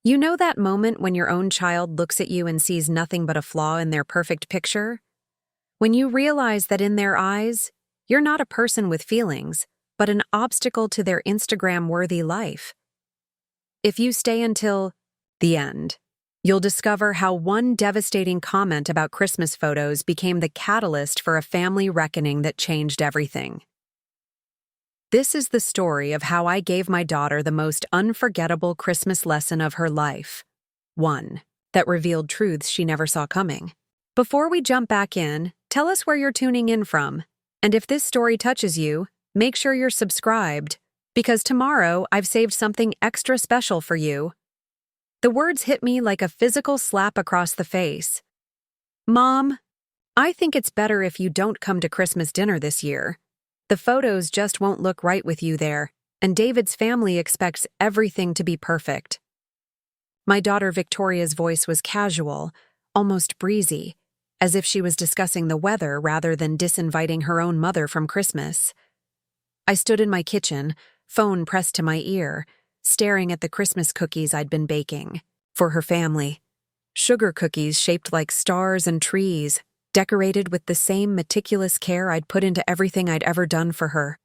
You know that moment when your own child looks at you and sees nothing but a flaw in their perfect picture? When you realize that in their eyes, you're not a person with feelings, but an obstacle to their Instagram-worthy life. If you stay until the end, you'll discover how one devastating comment about Christmas photos became the catalyst for a family reckoning that changed everything. This is the story of how I gave my daughter the most unforgettable Christmas lesson of her life. One that revealed truths she never saw coming. Before we jump back in, tell us where you're tuning in from. And if this story touches you, make sure you're subscribed, because tomorrow I've saved something extra special for you. The words hit me like a physical slap across the face. Mom, I think it's better if you don't come to Christmas dinner this year. The photos just won't look right with you there, and David's family expects everything to be perfect. My daughter Victoria's voice was casual, almost breezy, as if she was discussing the weather rather than disinviting her own mother from Christmas. I stood in my kitchen, phone pressed to my ear, staring at the Christmas cookies I'd been baking for her family. Sugar cookies shaped like stars and trees, decorated with the same meticulous care I'd put into everything I'd ever done for her.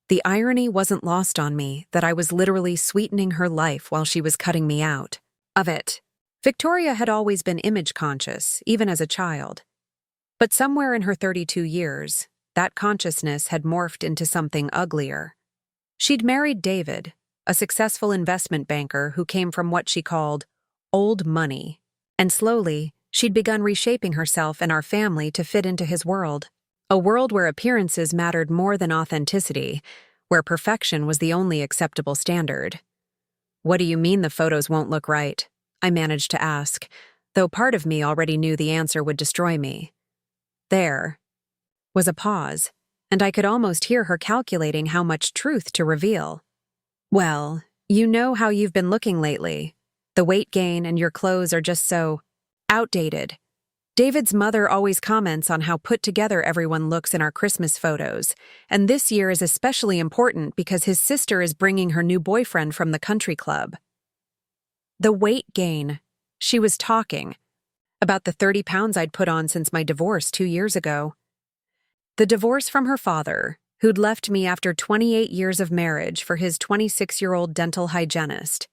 The irony wasn't lost on me that I was literally sweetening her life while she was cutting me out of it. Victoria had always been image-conscious, even as a child. But somewhere in her 32 years, that consciousness had morphed into something uglier. She'd married David, a successful investment banker who came from what she called old money, and slowly, she'd begun reshaping herself and our family to fit into his world. A world where appearances mattered more than authenticity, where perfection was the only acceptable standard. "What do you mean the photos won't look right?" I managed to ask, though part of me already knew the answer would destroy me. There was a pause, and I could almost hear her calculating how much truth to reveal. "Well, you know how you've been looking lately. The weight gain and your clothes are just so outdated. David's mother always comments on how put together everyone looks in our Christmas photos, and this year is especially important because his sister is bringing her new boyfriend from the country club." The weight gain. She was talking about the 30 pounds I'd put on since my divorce 2 years ago. The divorce from her father, who'd left me after 28 years of marriage for his 26-year-old dental hygienist.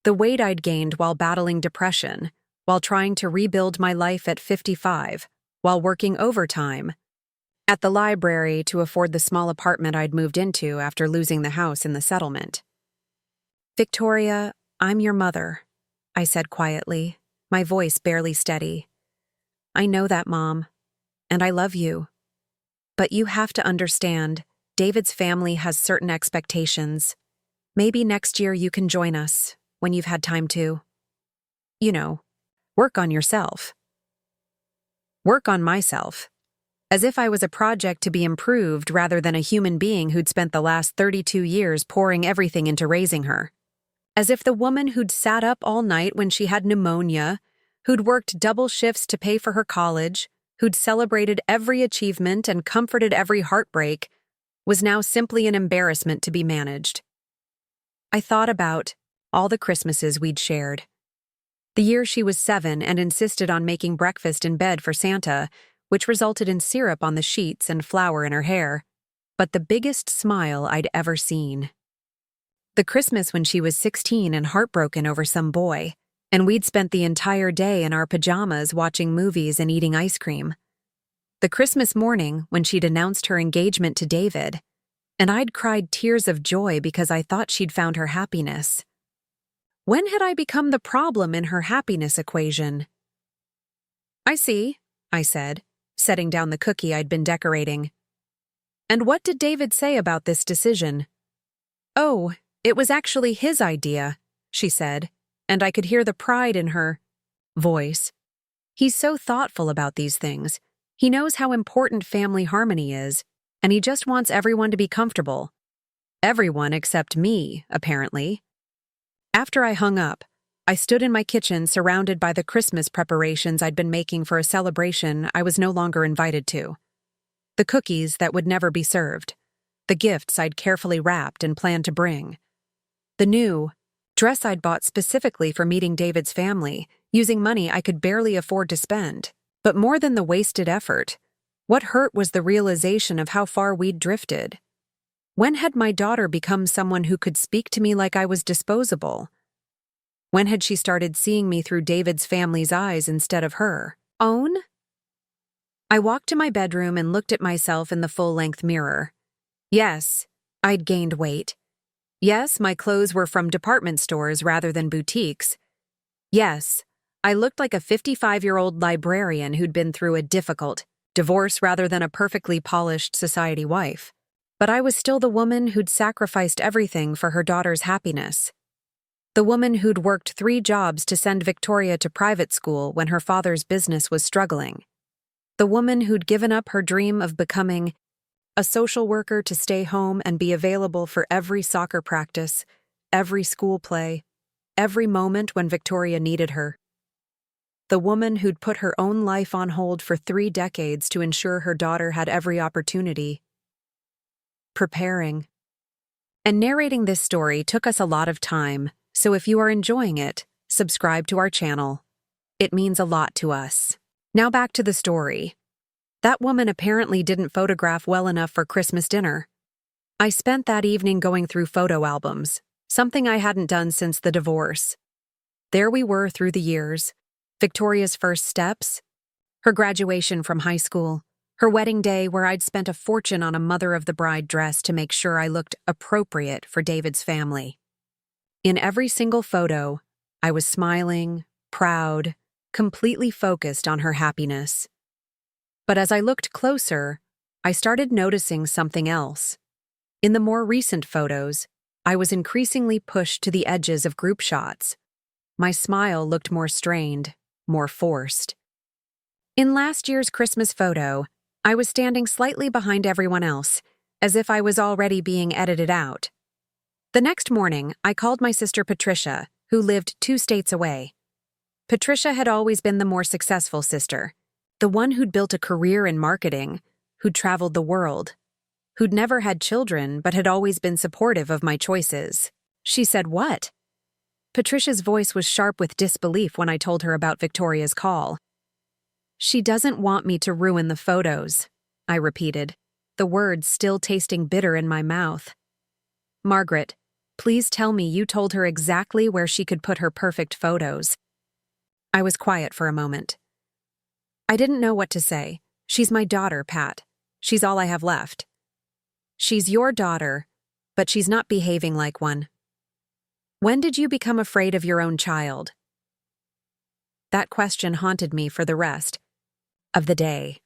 The weight I'd gained while battling depression, while trying to rebuild my life at 55, while working overtime at the library to afford the small apartment I'd moved into after losing the house in the settlement. "Victoria, I'm your mother," I said quietly, my voice barely steady. "I know that, Mom, and I love you. But you have to understand, David's family has certain expectations. Maybe next year you can join us, when you've had time to, you know, work on yourself." Work on myself. As if I was a project to be improved rather than a human being who'd spent the last 32 years pouring everything into raising her. As if the woman who'd sat up all night when she had pneumonia, who'd worked double shifts to pay for her college, who'd celebrated every achievement and comforted every heartbreak, was now simply an embarrassment to be managed. I thought about all the Christmases we'd shared. The year she was 7 and insisted on making breakfast in bed for Santa, which resulted in syrup on the sheets and flour in her hair, but the biggest smile I'd ever seen. The Christmas when she was 16 and heartbroken over some boy, and we'd spent the entire day in our pajamas watching movies and eating ice cream. The Christmas morning when she'd announced her engagement to David, and I'd cried tears of joy because I thought she'd found her happiness. When had I become the problem in her happiness equation? "I see," I said, setting down the cookie I'd been decorating. "And what did David say about this decision?" "Oh, it was actually his idea," she said, and I could hear the pride in her voice. "He's so thoughtful about these things. He knows how important family harmony is, and he just wants everyone to be comfortable. Everyone except me, apparently." After I hung up, I stood in my kitchen surrounded by the Christmas preparations I'd been making for a celebration I was no longer invited to. The cookies that would never be served. The gifts I'd carefully wrapped and planned to bring. The new, Dress I'd bought specifically for meeting David's family, using money I could barely afford to spend. But more than the wasted effort, what hurt was the realization of how far we'd drifted. When had my daughter become someone who could speak to me like I was disposable? When had she started seeing me through David's family's eyes instead of her own? I walked to my bedroom and looked at myself in the full-length mirror. Yes, I'd gained weight. Yes, my clothes were from department stores rather than boutiques. Yes, I looked like a 55-year-old librarian who'd been through a difficult divorce rather than a perfectly polished society wife. But I was still the woman who'd sacrificed everything for her daughter's happiness. The woman who'd worked 3 jobs to send Victoria to private school when her father's business was struggling. The woman who'd given up her dream of becoming a social worker to stay home and be available for every soccer practice, every school play, every moment when Victoria needed her. The woman who'd put her own life on hold for 3 decades to ensure her daughter had every opportunity. Preparing. And narrating this story took us a lot of time, so if you are enjoying it, subscribe to our channel. It means a lot to us. Now back to the story. That woman apparently didn't photograph well enough for Christmas dinner. I spent that evening going through photo albums, something I hadn't done since the divorce. There we were through the years. Victoria's first steps, her graduation from high school, her wedding day where I'd spent a fortune on a mother-of-the-bride dress to make sure I looked appropriate for David's family. In every single photo, I was smiling, proud, completely focused on her happiness. But as I looked closer, I started noticing something else. In the more recent photos, I was increasingly pushed to the edges of group shots. My smile looked more strained, more forced. In last year's Christmas photo, I was standing slightly behind everyone else, as if I was already being edited out. The next morning, I called my sister Patricia, who lived 2 states away. Patricia had always been the more successful sister, the one who'd built a career in marketing, who'd traveled the world, who'd never had children but had always been supportive of my choices. She said, "What?" Patricia's voice was sharp with disbelief when I told her about Victoria's call. "She doesn't want me to ruin the photos," I repeated, the words still tasting bitter in my mouth. "Margaret, please tell me you told her exactly where she could put her perfect photos." I was quiet for a moment. I didn't know what to say. "She's my daughter, Pat. She's all I have left." "She's your daughter, but she's not behaving like one." "When did you become afraid of your own child?" That question haunted me for the rest of the day.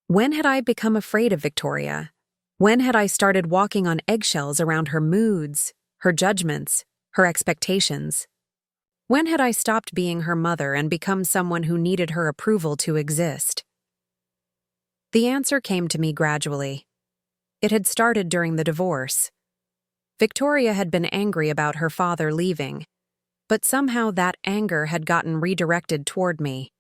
When had I become afraid of Victoria? When had I started walking on eggshells around her moods, her judgments, her expectations? When had I stopped being her mother and become someone who needed her approval to exist? The answer came to me gradually. It had started during the divorce. Victoria had been angry about her father leaving, but somehow that anger had gotten redirected toward me.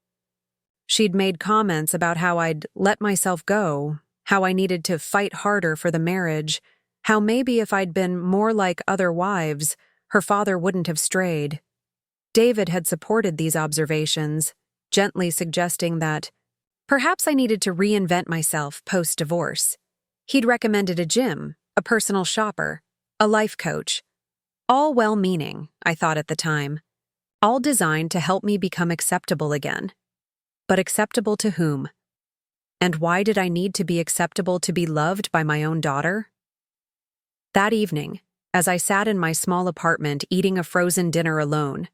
She'd made comments about how I'd let myself go, how I needed to fight harder for the marriage, how maybe if I'd been more like other wives, her father wouldn't have strayed. David had supported these observations, gently suggesting that perhaps I needed to reinvent myself post-divorce. He'd recommended a gym, a personal shopper, a life coach. All well-meaning, I thought at the time. All designed to help me become acceptable again. But acceptable to whom? And why did I need to be acceptable to be loved by my own daughter? That evening, as I sat in my small apartment eating a frozen dinner alone,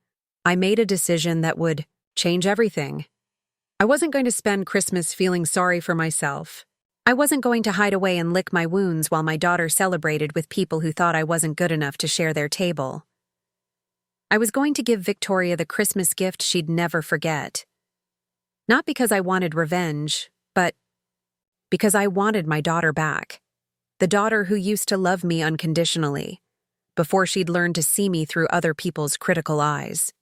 I made a decision that would change everything. I wasn't going to spend Christmas feeling sorry for myself. I wasn't going to hide away and lick my wounds while my daughter celebrated with people who thought I wasn't good enough to share their table. I was going to give Victoria the Christmas gift she'd never forget. Not because I wanted revenge, but because I wanted my daughter back. The daughter who used to love me unconditionally, before she'd learned to see me through other people's critical eyes.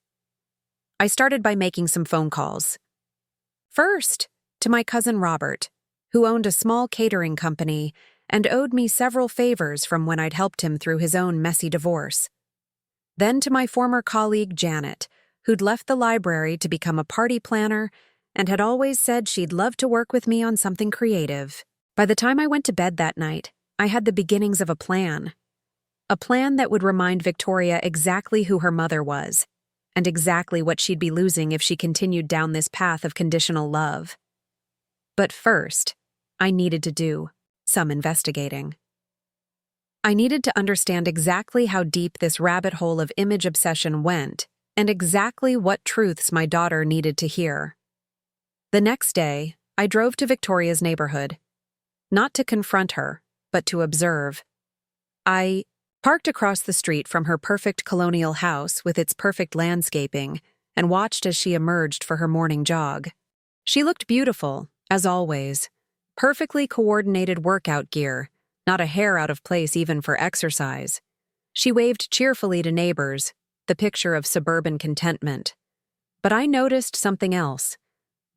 I started by making some phone calls. First, to my cousin Robert, who owned a small catering company and owed me several favors from when I'd helped him through his own messy divorce. Then to my former colleague Janet, who'd left the library to become a party planner and had always said she'd love to work with me on something creative. By the time I went to bed that night, I had the beginnings of a plan. A plan that would remind Victoria exactly who her mother was, and exactly what she'd be losing if she continued down this path of conditional love. But first, I needed to do some investigating. I needed to understand exactly how deep this rabbit hole of image obsession went, and exactly what truths my daughter needed to hear. The next day, I drove to Victoria's neighborhood, not to confront her, but to observe. I parked across the street from her perfect colonial house with its perfect landscaping and watched as she emerged for her morning jog. She looked beautiful, as always. Perfectly coordinated workout gear, not a hair out of place even for exercise. She waved cheerfully to neighbors, the picture of suburban contentment. But I noticed something else.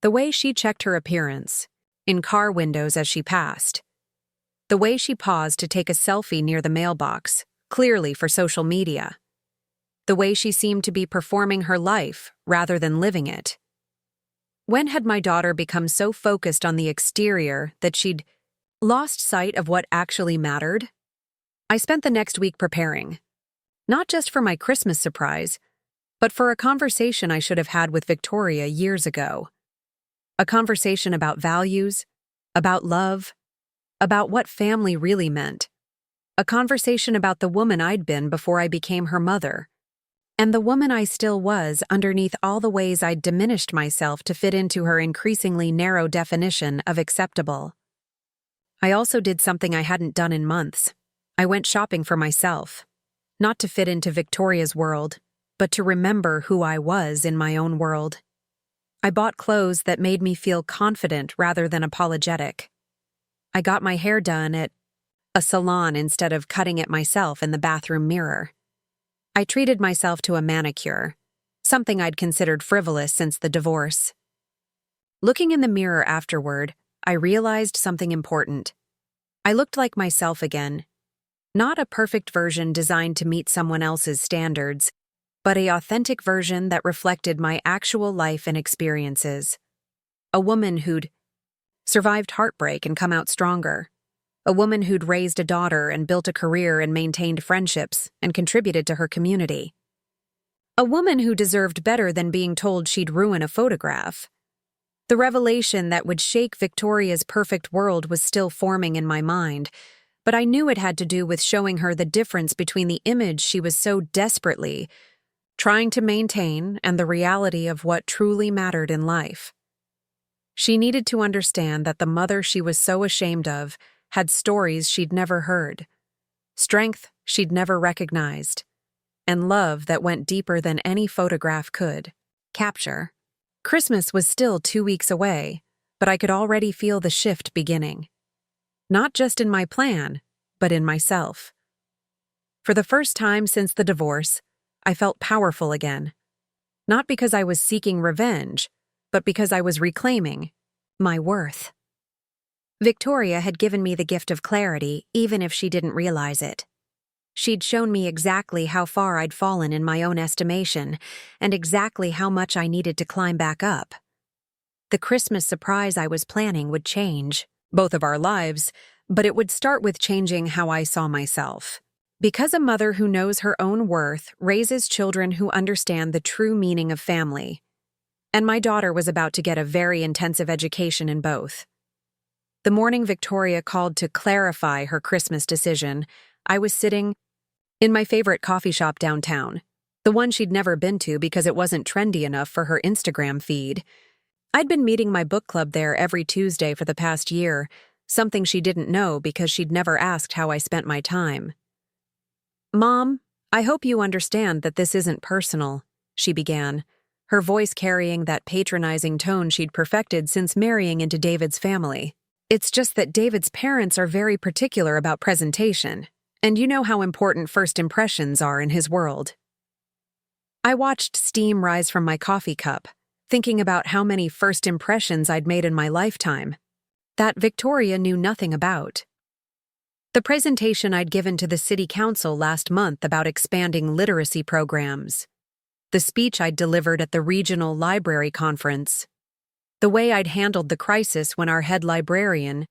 The way she checked her appearance, in car windows as she passed. The way she paused to take a selfie near the mailbox, clearly for social media. The way she seemed to be performing her life rather than living it. When had my daughter become so focused on the exterior that she'd lost sight of what actually mattered? I spent the next week preparing, not just for my Christmas surprise, but for a conversation I should have had with Victoria years ago. A conversation about values, about love, about what family really meant. A conversation about the woman I'd been before I became her mother, and the woman I still was underneath all the ways I'd diminished myself to fit into her increasingly narrow definition of acceptable. I also did something I hadn't done in months. I went shopping for myself, not to fit into Victoria's world, but to remember who I was in my own world. I bought clothes that made me feel confident rather than apologetic. I got my hair done at a salon instead of cutting it myself in the bathroom mirror. I treated myself to a manicure, something I'd considered frivolous since the divorce. Looking in the mirror afterward, I realized something important. I looked like myself again. Not a perfect version designed to meet someone else's standards, but an authentic version that reflected my actual life and experiences. A woman who'd survived heartbreak and come out stronger. A woman who'd raised a daughter and built a career and maintained friendships and contributed to her community. A woman who deserved better than being told she'd ruin a photograph. The revelation that would shake Victoria's perfect world was still forming in my mind, but I knew it had to do with showing her the difference between the image she was so desperately trying to maintain and the reality of what truly mattered in life. She needed to understand that the mother she was so ashamed of had stories she'd never heard, strength she'd never recognized, and love that went deeper than any photograph could capture. Christmas was still 2 weeks away, but I could already feel the shift beginning. Not just in my plan, but in myself. For the first time since the divorce, I felt powerful again. Not because I was seeking revenge, but because I was reclaiming my worth. Victoria had given me the gift of clarity, even if she didn't realize it. She'd shown me exactly how far I'd fallen in my own estimation, and exactly how much I needed to climb back up. The Christmas surprise I was planning would change both of our lives, but it would start with changing how I saw myself. Because a mother who knows her own worth raises children who understand the true meaning of family. And my daughter was about to get a very intensive education in both. The morning Victoria called to clarify her Christmas decision, I was sitting in my favorite coffee shop downtown, the one she'd never been to because it wasn't trendy enough for her Instagram feed. I'd been meeting my book club there every Tuesday for the past year, something she didn't know because she'd never asked how I spent my time. "Mom, I hope you understand that this isn't personal," she began, her voice carrying that patronizing tone she'd perfected since marrying into David's family. "It's just that David's parents are very particular about presentation, and you know how important first impressions are in his world." I watched steam rise from my coffee cup, thinking about how many first impressions I'd made in my lifetime, that Victoria knew nothing about. The presentation I'd given to the city council last month about expanding literacy programs. The speech I'd delivered at the regional library conference. The way I'd handled the crisis when our head librarian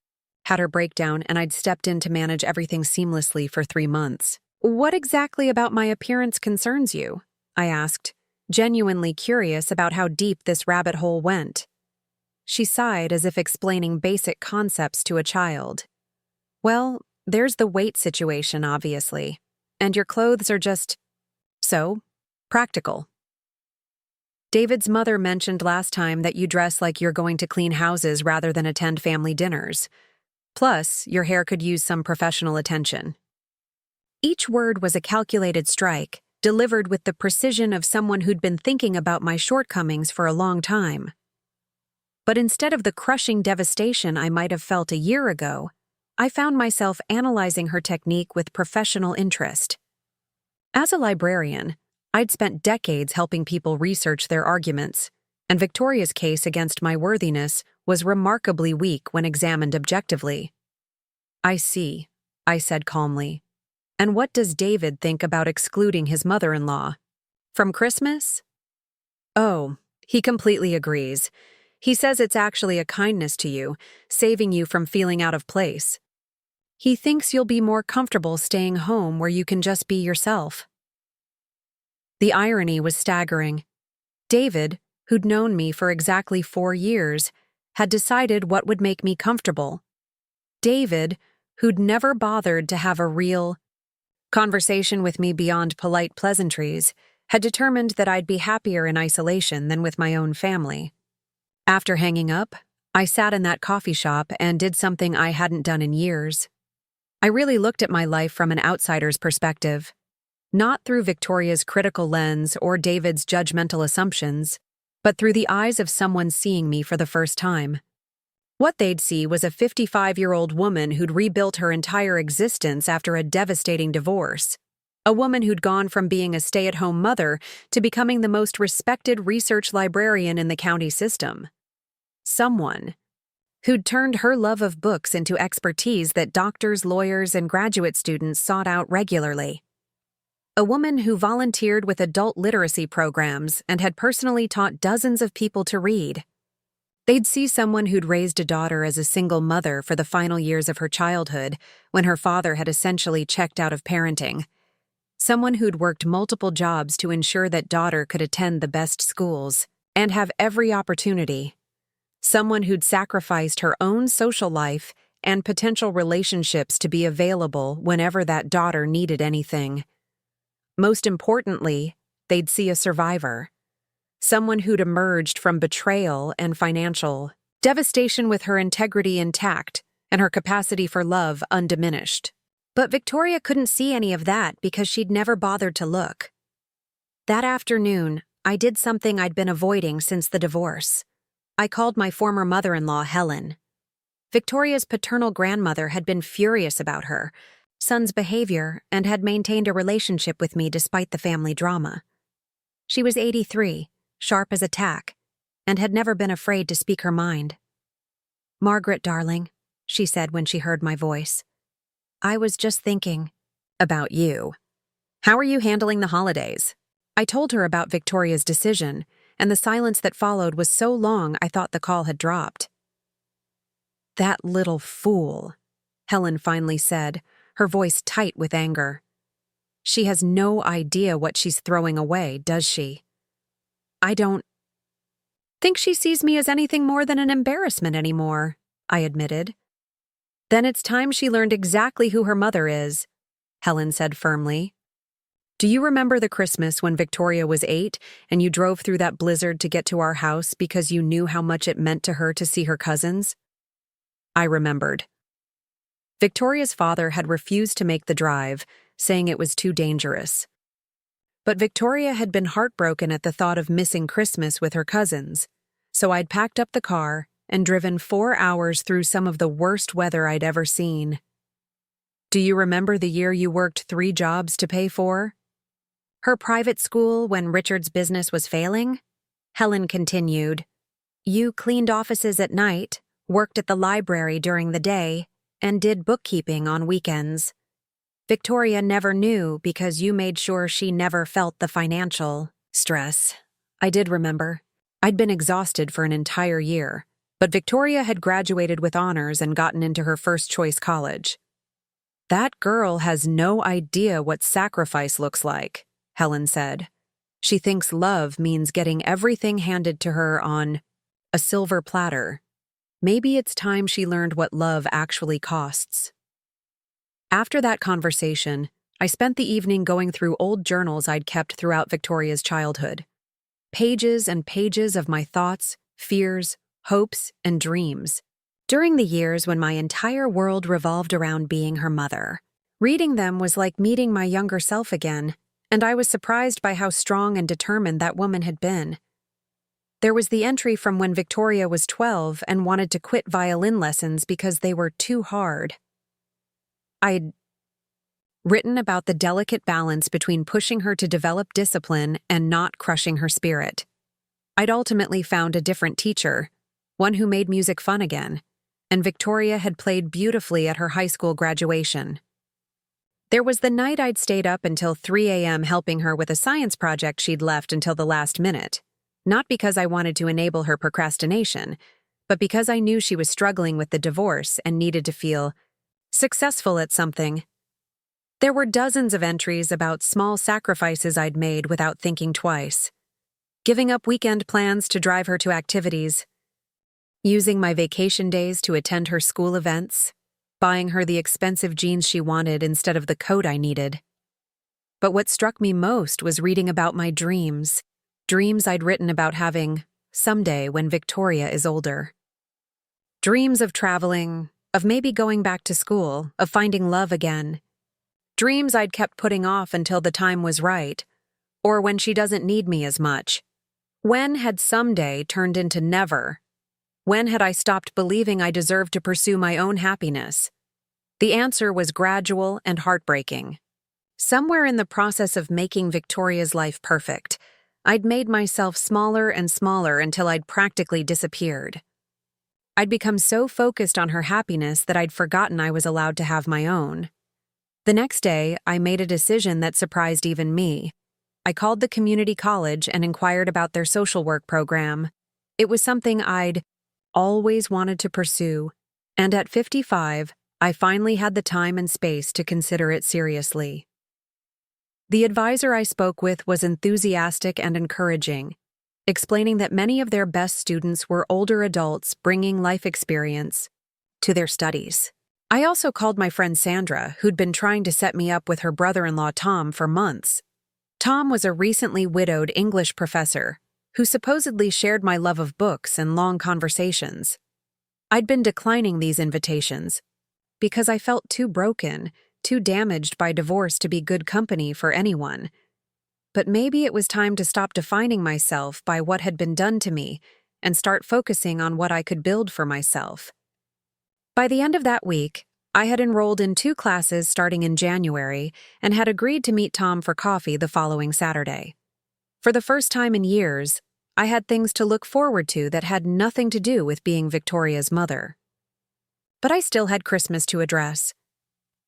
had her breakdown and I'd stepped in to manage everything seamlessly for 3 months. "What exactly about my appearance concerns you?" I asked, genuinely curious about how deep this rabbit hole went. She sighed as if explaining basic concepts to a child. "Well, there's the weight situation, obviously. And your clothes are just so practical. David's mother mentioned last time that you dress like you're going to clean houses rather than attend family dinners. Plus, your hair could use some professional attention." Each word was a calculated strike, delivered with the precision of someone who'd been thinking about my shortcomings for a long time. But instead of the crushing devastation I might have felt a year ago, I found myself analyzing her technique with professional interest. As a librarian, I'd spent decades helping people research their arguments, and Victoria's case against my worthiness was remarkably weak when examined objectively. "I see," I said calmly. "And what does David think about excluding his mother-in-law? From Christmas?" "Oh, he completely agrees. He says it's actually a kindness to you, saving you from feeling out of place. He thinks you'll be more comfortable staying home where you can just be yourself." The irony was staggering. David, who'd known me for exactly 4 years, had decided what would make me comfortable. David, who'd never bothered to have a real conversation with me beyond polite pleasantries, had determined that I'd be happier in isolation than with my own family. After hanging up, I sat in that coffee shop and did something I hadn't done in years. I really looked at my life from an outsider's perspective, not through Victoria's critical lens or David's judgmental assumptions, but through the eyes of someone seeing me for the first time. What they'd see was a 55-year-old woman who'd rebuilt her entire existence after a devastating divorce. A woman who'd gone from being a stay-at-home mother to becoming the most respected research librarian in the county system. Someone who'd turned her love of books into expertise that doctors, lawyers, and graduate students sought out regularly. A woman who volunteered with adult literacy programs and had personally taught dozens of people to read. They'd see someone who'd raised a daughter as a single mother for the final years of her childhood when her father had essentially checked out of parenting. Someone who'd worked multiple jobs to ensure that daughter could attend the best schools and have every opportunity. Someone who'd sacrificed her own social life and potential relationships to be available whenever that daughter needed anything. Most importantly, they'd see a survivor. Someone who'd emerged from betrayal and financial devastation with her integrity intact and her capacity for love undiminished. But Victoria couldn't see any of that because she'd never bothered to look. That afternoon, I did something I'd been avoiding since the divorce. I called my former mother-in-law, Helen. Victoria's paternal grandmother had been furious about her son's behavior and had maintained a relationship with me despite the family drama. She was 83, sharp as a tack, and had never been afraid to speak her mind. "Margaret, darling," she said when she heard my voice, "I was just thinking about you. How are you handling the holidays?" I told her about Victoria's decision, and the silence that followed was so long I thought the call had dropped. "That little fool," Helen finally said, her voice tight with anger. "She has no idea what she's throwing away, does she? I don't think she sees me as anything more than an embarrassment anymore," I admitted. "Then it's time she learned exactly who her mother is," Helen said firmly. "Do you remember the Christmas when Victoria was 8 and you drove through that blizzard to get to our house because you knew how much it meant to her to see her cousins?" I remembered. Victoria's father had refused to make the drive, saying it was too dangerous. But Victoria had been heartbroken at the thought of missing Christmas with her cousins, so I'd packed up the car and driven 4 hours through some of the worst weather I'd ever seen. "Do you remember the year you worked 3 jobs to pay for her private school when Richard's business was failing?" Helen continued. "You cleaned offices at night, worked at the library during the day, and did bookkeeping on weekends. Victoria never knew because you made sure she never felt the financial stress. I did remember. I'd been exhausted for an entire year, but Victoria had graduated with honors and gotten into her first-choice college. "That girl has no idea what sacrifice looks like," Helen said. "She thinks love means getting everything handed to her on a silver platter. Maybe it's time she learned what love actually costs." After that conversation, I spent the evening going through old journals I'd kept throughout Victoria's childhood. Pages and pages of my thoughts, fears, hopes, and dreams, during the years when my entire world revolved around being her mother. Reading them was like meeting my younger self again, and I was surprised by how strong and determined that woman had been. There was the entry from when Victoria was 12 and wanted to quit violin lessons because they were too hard. I'd written about the delicate balance between pushing her to develop discipline and not crushing her spirit. I'd ultimately found a different teacher, one who made music fun again, and Victoria had played beautifully at her high school graduation. There was the night I'd stayed up until 3 a.m. helping her with a science project she'd left until the last minute, not because I wanted to enable her procrastination, but because I knew she was struggling with the divorce and needed to feel successful at something. There were dozens of entries about small sacrifices I'd made without thinking twice. Giving up weekend plans to drive her to activities, using my vacation days to attend her school events, buying her the expensive jeans she wanted instead of the coat I needed. But what struck me most was reading about my dreams I'd written about having someday when Victoria is older. Dreams of traveling, of maybe going back to school, of finding love again. Dreams I'd kept putting off until the time was right, or when she doesn't need me as much. When had someday turned into never? When had I stopped believing I deserved to pursue my own happiness? The answer was gradual and heartbreaking. Somewhere in the process of making Victoria's life perfect, I'd made myself smaller and smaller until I'd practically disappeared. I'd become so focused on her happiness that I'd forgotten I was allowed to have my own. The next day, I made a decision that surprised even me. I called the community college and inquired about their social work program. It was something I'd always wanted to pursue, and at 55, I finally had the time and space to consider it seriously. The advisor I spoke with was enthusiastic and encouraging, explaining that many of their best students were older adults bringing life experience to their studies. I also called my friend Sandra, who'd been trying to set me up with her brother-in-law Tom for months. Tom was a recently widowed English professor who supposedly shared my love of books and long conversations. I'd been declining these invitations because I felt too broken, too damaged by divorce to be good company for anyone. But maybe it was time to stop defining myself by what had been done to me and start focusing on what I could build for myself. By the end of that week, I had enrolled in 2 classes starting in January and had agreed to meet Tom for coffee the following Saturday. For the first time in years, I had things to look forward to that had nothing to do with being Victoria's mother. But I still had Christmas to address.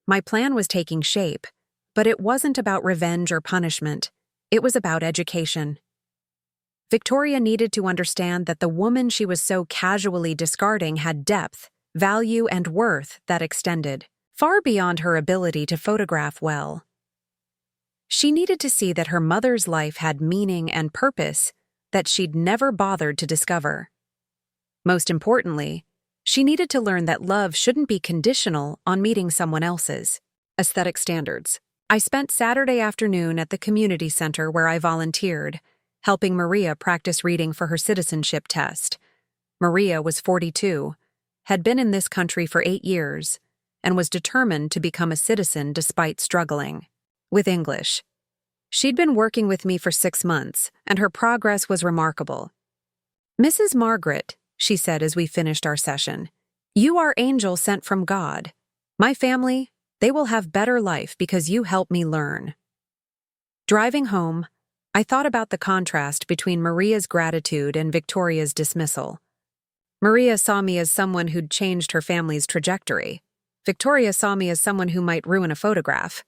My plan was taking shape, but it wasn't about revenge or punishment. It was about education. Victoria needed to understand that the woman she was so casually discarding had depth, value, and worth that extended far beyond her ability to photograph well. She needed to see that her mother's life had meaning and purpose that she'd never bothered to discover. Most importantly, she needed to learn that love shouldn't be conditional on meeting someone else's aesthetic standards. I spent Saturday afternoon at the community center where I volunteered, helping Maria practice reading for her citizenship test. Maria was 42, had been in this country for 8 years, and was determined to become a citizen despite struggling with English. She'd been working with me for 6 months, and her progress was remarkable. "Mrs. Margaret," she said as we finished our session, "you are angel sent from God. My family, they will have better life because you help me learn." Driving home, I thought about the contrast between Maria's gratitude and Victoria's dismissal. Maria saw me as someone who'd changed her family's trajectory. Victoria saw me as someone who might ruin a photograph.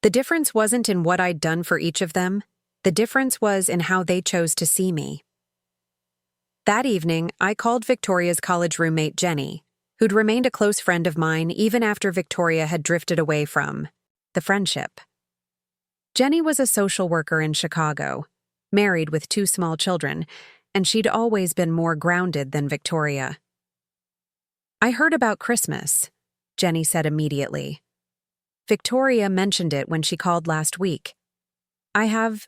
The difference wasn't in what I'd done for each of them. The difference was in how they chose to see me. That evening, I called Victoria's college roommate Jenny, who'd remained a close friend of mine even after Victoria had drifted away from the friendship. Jenny was a social worker in Chicago, married with 2 small children, and she'd always been more grounded than Victoria. "I heard about Christmas," Jenny said immediately. "Victoria mentioned it when she called last week. I have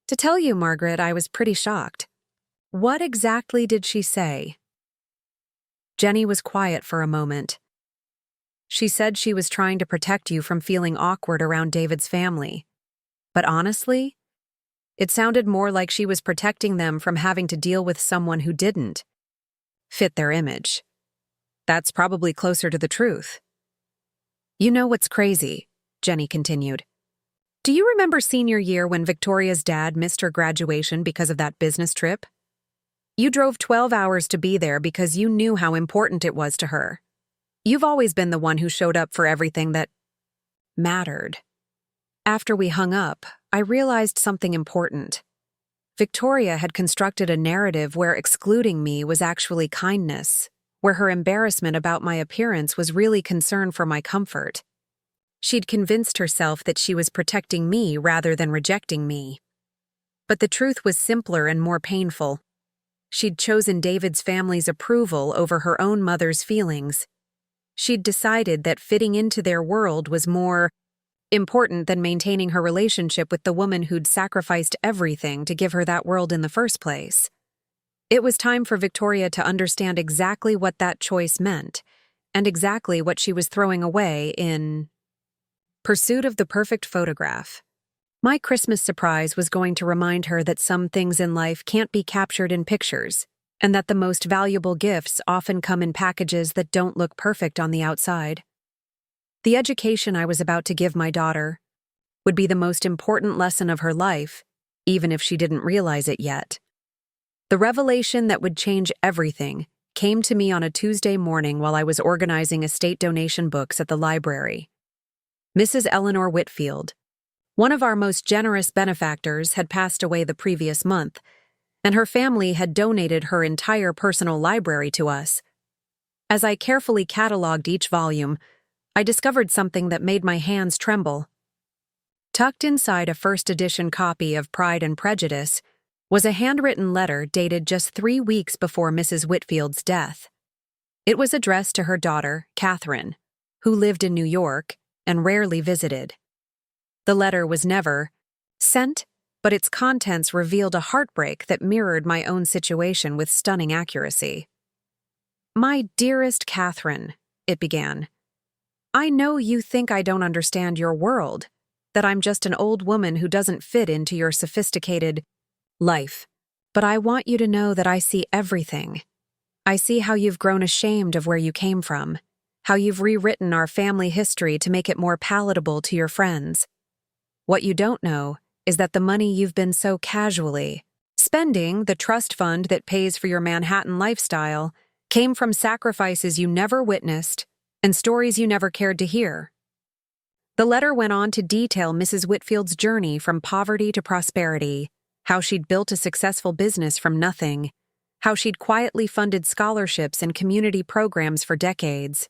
to tell you, Margaret, I was pretty shocked." "What exactly did she say?" Jenny was quiet for a moment. "She said she was trying to protect you from feeling awkward around David's family. But honestly, it sounded more like she was protecting them from having to deal with someone who didn't fit their image. That's probably closer to the truth." "You know what's crazy?" Jenny continued. "Do you remember senior year when Victoria's dad missed her graduation because of that business trip? You drove 12 hours to be there because you knew how important it was to her. You've always been the one who showed up for everything that mattered. After we hung up, I realized something important. Victoria had constructed a narrative where excluding me was actually kindness, where her embarrassment about my appearance was really concern for my comfort. She'd convinced herself that she was protecting me rather than rejecting me. But the truth was simpler and more painful. She'd chosen David's family's approval over her own mother's feelings. She'd decided that fitting into their world was more important than maintaining her relationship with the woman who'd sacrificed everything to give her that world in the first place. It was time for Victoria to understand exactly what that choice meant, and exactly what she was throwing away in pursuit of the perfect photograph. My Christmas surprise was going to remind her that some things in life can't be captured in pictures, and that the most valuable gifts often come in packages that don't look perfect on the outside. The education I was about to give my daughter would be the most important lesson of her life, even if she didn't realize it yet. The revelation that would change everything came to me on a Tuesday morning while I was organizing estate donation books at the library. Mrs. Eleanor Whitfield, one of our most generous benefactors, had passed away the previous month, and her family had donated her entire personal library to us. As I carefully cataloged each volume, I discovered something that made my hands tremble. Tucked inside a first edition copy of Pride and Prejudice was a handwritten letter dated just 3 weeks before Mrs. Whitfield's death. It was addressed to her daughter, Catherine, who lived in New York and rarely visited. The letter was never sent, but its contents revealed a heartbreak that mirrored my own situation with stunning accuracy. "My dearest Catherine," it began, "I know you think I don't understand your world, that I'm just an old woman who doesn't fit into your sophisticated life. But I want you to know that I see everything. I see how you've grown ashamed of where you came from, how you've rewritten our family history to make it more palatable to your friends. What you don't know is that the money you've been so casually spending, the trust fund that pays for your Manhattan lifestyle, came from sacrifices you never witnessed and stories you never cared to hear." The letter went on to detail Mrs. Whitfield's journey from poverty to prosperity, how she'd built a successful business from nothing, how she'd quietly funded scholarships and community programs for decades.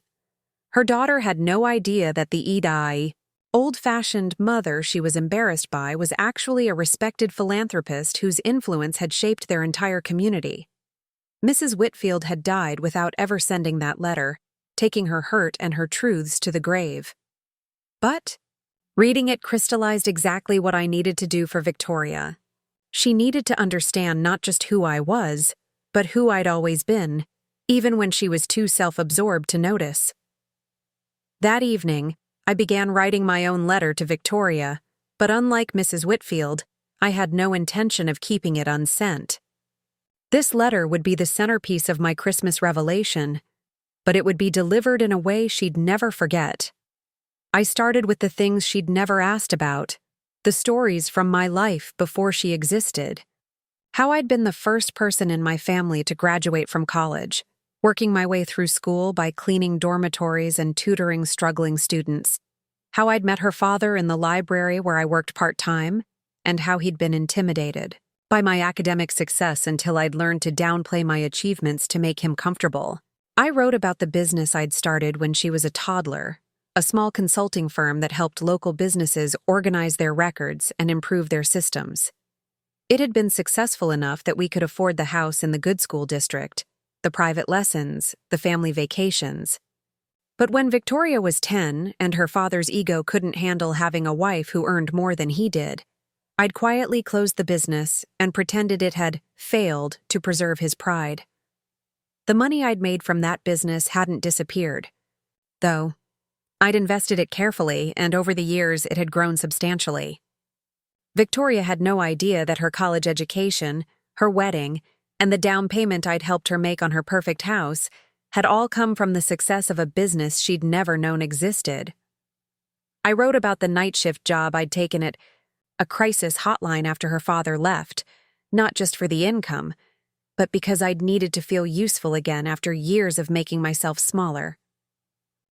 Her daughter had no idea that the old-fashioned mother she was embarrassed by was actually a respected philanthropist whose influence had shaped their entire community. Mrs. Whitfield had died without ever sending that letter, taking her hurt and her truths to the grave. But reading it crystallized exactly what I needed to do for Victoria. She needed to understand not just who I was, but who I'd always been, even when she was too self-absorbed to notice. That evening, I began writing my own letter to Victoria, but unlike Mrs. Whitfield, I had no intention of keeping it unsent. This letter would be the centerpiece of my Christmas revelation, but it would be delivered in a way she'd never forget. I started with the things she'd never asked about, the stories from my life before she existed. How I'd been the first person in my family to graduate from college, working my way through school by cleaning dormitories and tutoring struggling students, how I'd met her father in the library where I worked part-time, and how he'd been intimidated by my academic success until I'd learned to downplay my achievements to make him comfortable. I wrote about the business I'd started when she was a toddler, a small consulting firm that helped local businesses organize their records and improve their systems. It had been successful enough that we could afford the house in the good school district, the private lessons, the family vacations. But when Victoria was 10 and her father's ego couldn't handle having a wife who earned more than he did, I'd quietly closed the business and pretended it had failed to preserve his pride. The money I'd made from that business hadn't disappeared, though. I'd invested it carefully, and over the years it had grown substantially. Victoria had no idea that her college education, her wedding, and the down payment I'd helped her make on her perfect house had all come from the success of a business she'd never known existed. I wrote about the night shift job I'd taken at a crisis hotline after her father left, not just for the income, but because I'd needed to feel useful again after years of making myself smaller.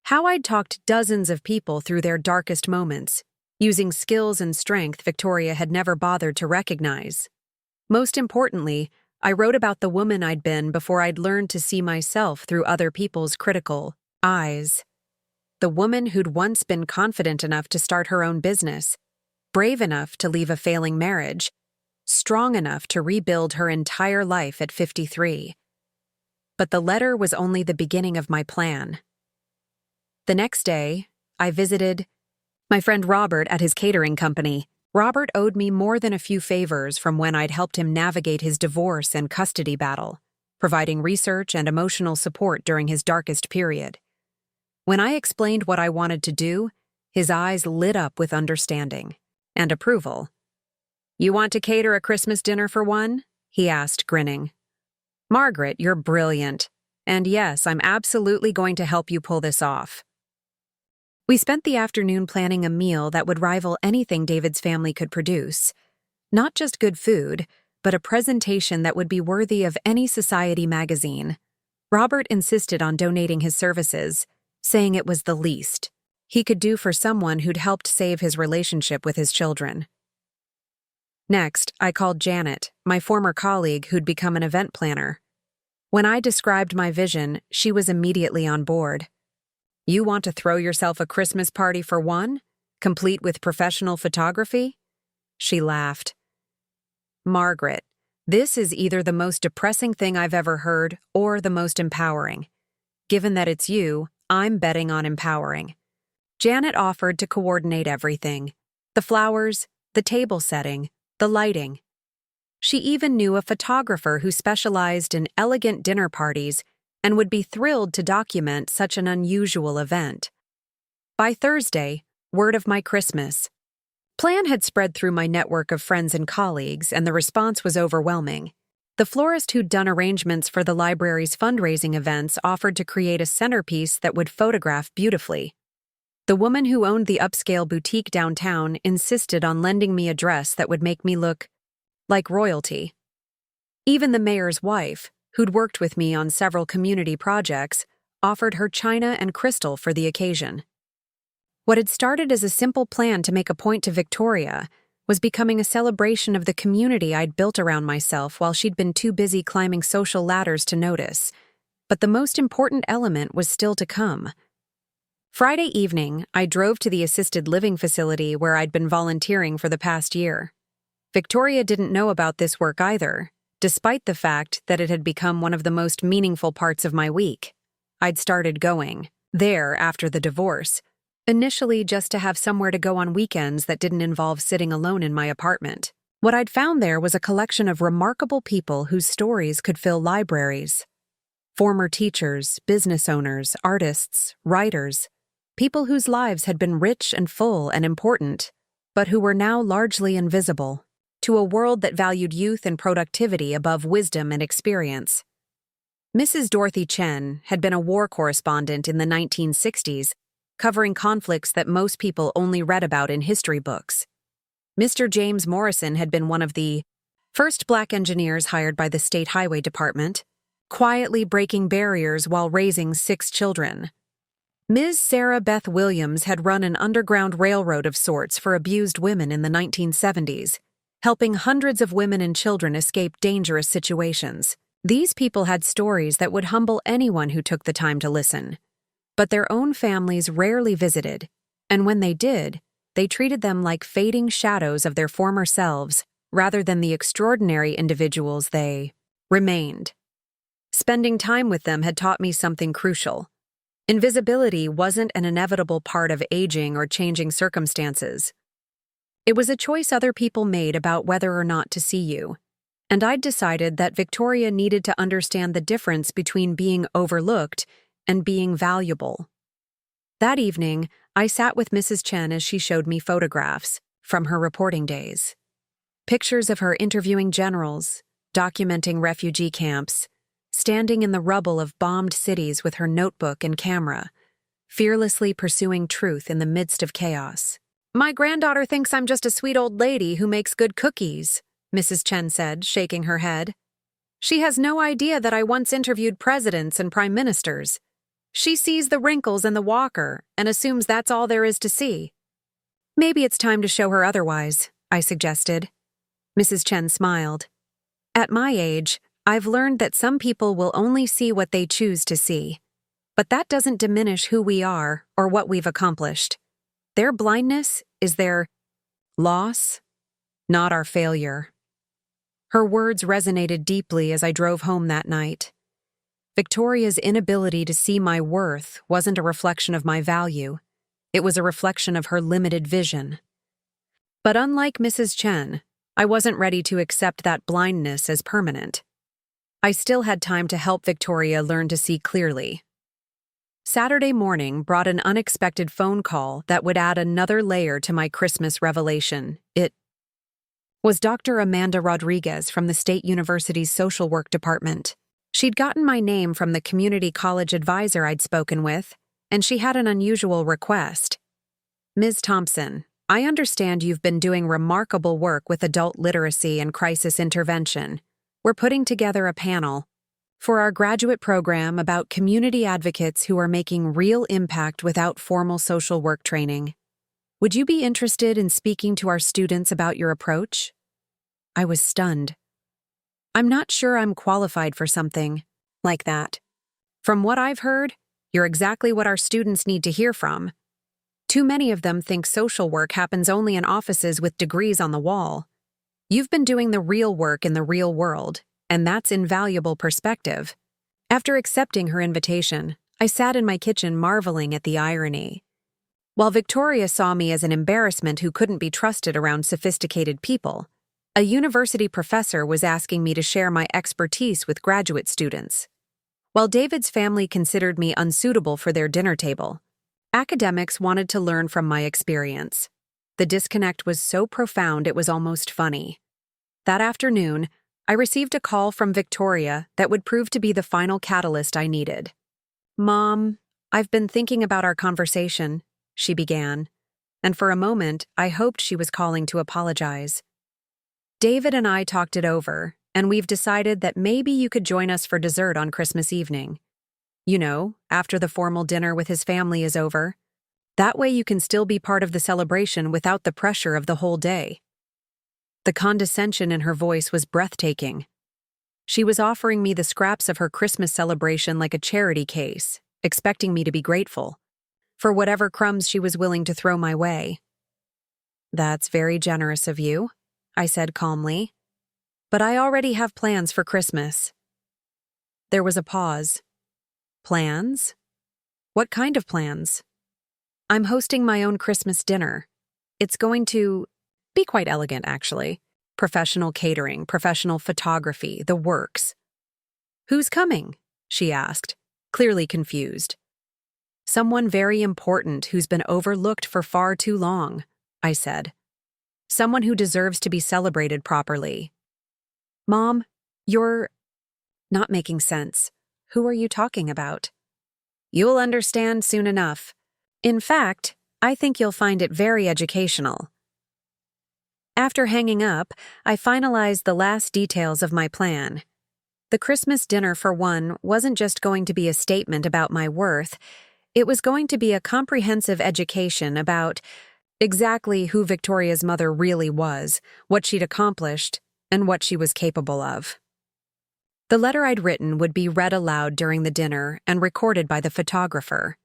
How I'd talked dozens of people through their darkest moments, using skills and strength Victoria had never bothered to recognize. Most importantly, I wrote about the woman I'd been before I'd learned to see myself through other people's critical eyes. The woman who'd once been confident enough to start her own business, brave enough to leave a failing marriage, strong enough to rebuild her entire life at 53. But the letter was only the beginning of my plan. The next day, I visited my friend Robert at his catering company. Robert owed me more than a few favors from when I'd helped him navigate his divorce and custody battle, providing research and emotional support during his darkest period. When I explained what I wanted to do, his eyes lit up with understanding and approval. "You want to cater a Christmas dinner for one?" he asked, grinning. "Margaret, you're brilliant. And yes, I'm absolutely going to help you pull this off." We spent the afternoon planning a meal that would rival anything David's family could produce. Not just good food, but a presentation that would be worthy of any society magazine. Robert insisted on donating his services, saying it was the least he could do for someone who'd helped save his relationship with his children. Next, I called Janet, my former colleague who'd become an event planner. When I described my vision, she was immediately on board. "You want to throw yourself a Christmas party for one, complete with professional photography?" She laughed. "Margaret, this is either the most depressing thing I've ever heard or the most empowering. Given that it's you, I'm betting on empowering." Janet offered to coordinate everything: the flowers, the table setting, the lighting. She even knew a photographer who specialized in elegant dinner parties and would be thrilled to document such an unusual event. By Thursday, word of my Christmas plan had spread through my network of friends and colleagues, and the response was overwhelming. The florist who'd done arrangements for the library's fundraising events offered to create a centerpiece that would photograph beautifully. The woman who owned the upscale boutique downtown insisted on lending me a dress that would make me look like royalty. Even the mayor's wife, who'd worked with me on several community projects, offered her china and crystal for the occasion. What had started as a simple plan to make a point to Victoria was becoming a celebration of the community I'd built around myself while she'd been too busy climbing social ladders to notice. But the most important element was still to come. Friday evening, I drove to the assisted living facility where I'd been volunteering for the past year. Victoria didn't know about this work either, despite the fact that it had become one of the most meaningful parts of my week. I'd started going there after the divorce, initially just to have somewhere to go on weekends that didn't involve sitting alone in my apartment. What I'd found there was a collection of remarkable people whose stories could fill libraries. Former teachers, business owners, artists, writers, people whose lives had been rich and full and important, but who were now largely invisible to a world that valued youth and productivity above wisdom and experience. Mrs. Dorothy Chen had been a war correspondent in the 1960s, covering conflicts that most people only read about in history books. Mr. James Morrison had been one of the first Black engineers hired by the State Highway Department, quietly breaking barriers while raising 6 children. Ms. Sarah Beth Williams had run an underground railroad of sorts for abused women in the 1970s, helping hundreds of women and children escape dangerous situations. These people had stories that would humble anyone who took the time to listen. But their own families rarely visited, and when they did, they treated them like fading shadows of their former selves rather than the extraordinary individuals they remained. Spending time with them had taught me something crucial. Invisibility wasn't an inevitable part of aging or changing circumstances. It was a choice other people made about whether or not to see you, and I'd decided that Victoria needed to understand the difference between being overlooked and being valuable. That evening, I sat with Mrs. Chen as she showed me photographs from her reporting days. Pictures of her interviewing generals, documenting refugee camps, standing in the rubble of bombed cities with her notebook and camera, fearlessly pursuing truth in the midst of chaos. "My granddaughter thinks I'm just a sweet old lady who makes good cookies," Mrs. Chen said, shaking her head. "She has no idea that I once interviewed presidents and prime ministers. She sees the wrinkles and the walker and assumes that's all there is to see." "Maybe it's time to show her otherwise," I suggested. Mrs. Chen smiled. "At my age, I've learned that some people will only see what they choose to see. But that doesn't diminish who we are or what we've accomplished. Their blindness is their loss, not our failure." Her words resonated deeply as I drove home that night. Victoria's inability to see my worth wasn't a reflection of my value. It was a reflection of her limited vision. But unlike Mrs. Chen, I wasn't ready to accept that blindness as permanent. I still had time to help Victoria learn to see clearly. Saturday morning brought an unexpected phone call that would add another layer to my Christmas revelation. It was Dr. Amanda Rodriguez from the State University's Social Work Department. She'd gotten my name from the community college advisor I'd spoken with, and she had an unusual request. "Ms. Thompson, I understand you've been doing remarkable work with adult literacy and crisis intervention. We're putting together a panel for our graduate program about community advocates who are making real impact without formal social work training. Would you be interested in speaking to our students about your approach?" I was stunned. "I'm not sure I'm qualified for something like that. From what I've heard, you're exactly what our students need to hear from. Too many of them think social work happens only in offices with degrees on the wall. You've been doing the real work in the real world, and that's invaluable perspective." After accepting her invitation, I sat in my kitchen marveling at the irony. While Victoria saw me as an embarrassment who couldn't be trusted around sophisticated people, a university professor was asking me to share my expertise with graduate students. While David's family considered me unsuitable for their dinner table, academics wanted to learn from my experience. The disconnect was so profound it was almost funny. That afternoon, I received a call from Victoria that would prove to be the final catalyst I needed. "Mom, I've been thinking about our conversation," she began, and for a moment I hoped she was calling to apologize. "David and I talked it over, and we've decided that maybe you could join us for dessert on Christmas evening. You know, after the formal dinner with his family is over. That way you can still be part of the celebration without the pressure of the whole day." The condescension in her voice was breathtaking. She was offering me the scraps of her Christmas celebration like a charity case, expecting me to be grateful for whatever crumbs she was willing to throw my way. "That's very generous of you," I said calmly. "But I already have plans for Christmas." There was a pause. "Plans? What kind of plans?" "I'm hosting my own Christmas dinner. It's going to be quite elegant, actually. Professional catering, professional photography, the works." "Who's coming?" she asked, clearly confused. "Someone very important who's been overlooked for far too long," I said. "Someone who deserves to be celebrated properly." "Mom, you're not making sense. Who are you talking about?" "You'll understand soon enough. In fact, I think you'll find it very educational." After hanging up, I finalized the last details of my plan. The Christmas dinner, for one, wasn't just going to be a statement about my worth. It was going to be a comprehensive education about exactly who Victoria's mother really was, what she'd accomplished, and what she was capable of. The letter I'd written would be read aloud during the dinner and recorded by the photographer.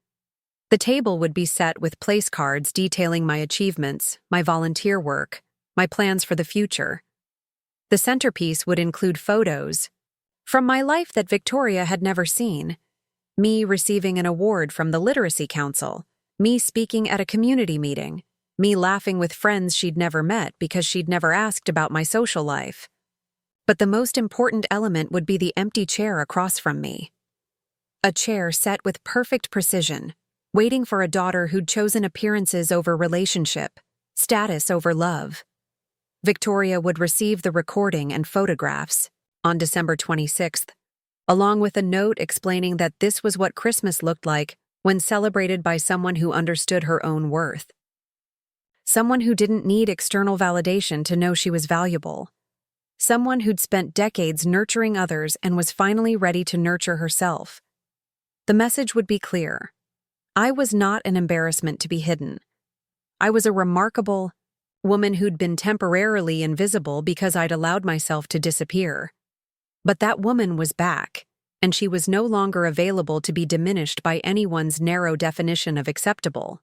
The table would be set with place cards detailing my achievements, my volunteer work, my plans for the future. The centerpiece would include photos from my life that Victoria had never seen. Me receiving an award from the Literacy Council, me speaking at a community meeting, me laughing with friends she'd never met because she'd never asked about my social life. But the most important element would be the empty chair across from me. A chair set with perfect precision, waiting for a daughter who'd chosen appearances over relationship, status over love. Victoria would receive the recording and photographs on December 26th, along with a note explaining that this was what Christmas looked like when celebrated by someone who understood her own worth. Someone who didn't need external validation to know she was valuable. Someone who'd spent decades nurturing others and was finally ready to nurture herself. The message would be clear. I was not an embarrassment to be hidden. I was a remarkable woman who'd been temporarily invisible because I'd allowed myself to disappear. But that woman was back, and she was no longer available to be diminished by anyone's narrow definition of acceptable.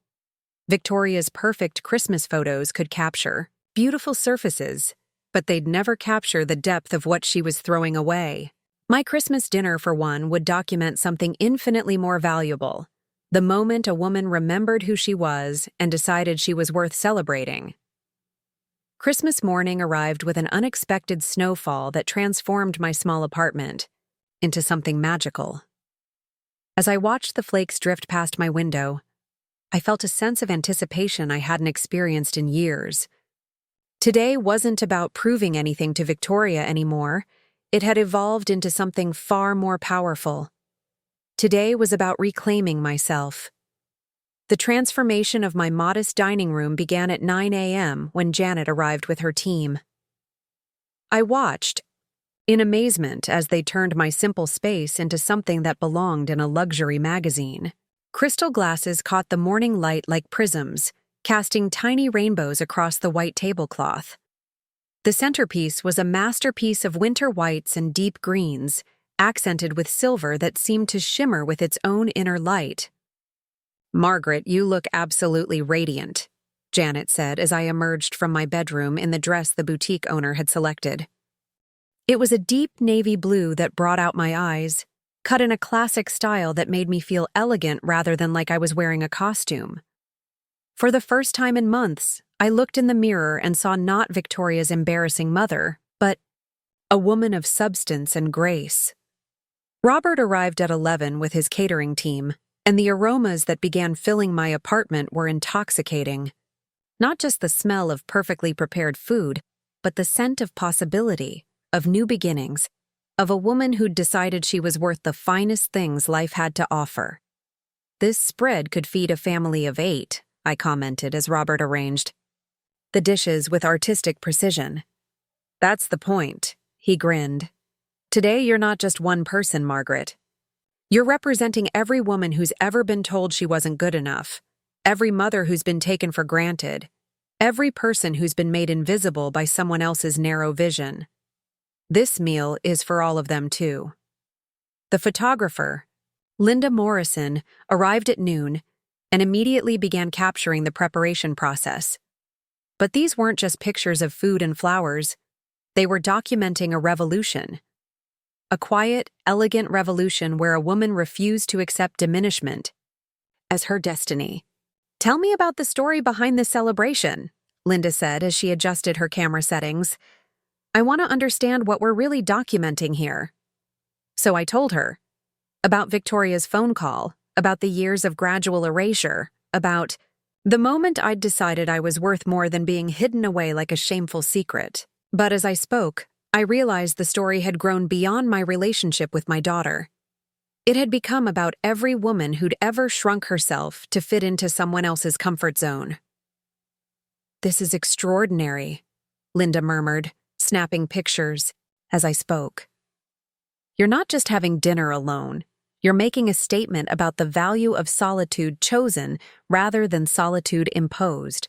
Victoria's perfect Christmas photos could capture beautiful surfaces, but they'd never capture the depth of what she was throwing away. My Christmas dinner, for one, would document something infinitely more valuable: the moment a woman remembered who she was and decided she was worth celebrating. Christmas morning arrived with an unexpected snowfall that transformed my small apartment into something magical. As I watched the flakes drift past my window, I felt a sense of anticipation I hadn't experienced in years. Today wasn't about proving anything to Victoria anymore. It had evolved into something far more powerful. Today was about reclaiming myself. The transformation of my modest dining room began at 9 a.m. when Janet arrived with her team. I watched in amazement as they turned my simple space into something that belonged in a luxury magazine. Crystal glasses caught the morning light like prisms, casting tiny rainbows across the white tablecloth. The centerpiece was a masterpiece of winter whites and deep greens, accented with silver that seemed to shimmer with its own inner light. "Margaret, you look absolutely radiant," Janet said as I emerged from my bedroom in the dress the boutique owner had selected. It was a deep navy blue that brought out my eyes, cut in a classic style that made me feel elegant rather than like I was wearing a costume. For the first time in months, I looked in the mirror and saw not Victoria's embarrassing mother, but a woman of substance and grace. Robert arrived at 11 with his catering team, and the aromas that began filling my apartment were intoxicating. Not just the smell of perfectly prepared food, but the scent of possibility, of new beginnings, of a woman who'd decided she was worth the finest things life had to offer. "This spread could feed a family of 8, I commented as Robert arranged the dishes with artistic precision. "That's the point," he grinned. "Today you're not just one person, Margaret. You're representing every woman who's ever been told she wasn't good enough, every mother who's been taken for granted, every person who's been made invisible by someone else's narrow vision. This meal is for all of them, too." The photographer, Linda Morrison, arrived at noon and immediately began capturing the preparation process. But these weren't just pictures of food and flowers. They were documenting a revolution. A quiet, elegant revolution where a woman refused to accept diminishment as her destiny. "Tell me about the story behind this celebration," Linda said as she adjusted her camera settings. "I want to understand what we're really documenting here." So I told her about Victoria's phone call, about the years of gradual erasure, about the moment I'd decided I was worth more than being hidden away like a shameful secret. But as I spoke, I realized the story had grown beyond my relationship with my daughter. It had become about every woman who'd ever shrunk herself to fit into someone else's comfort zone. "This is extraordinary," Linda murmured, snapping pictures as I spoke. You're not just having dinner alone. You're making a statement about the value of solitude chosen rather than solitude imposed.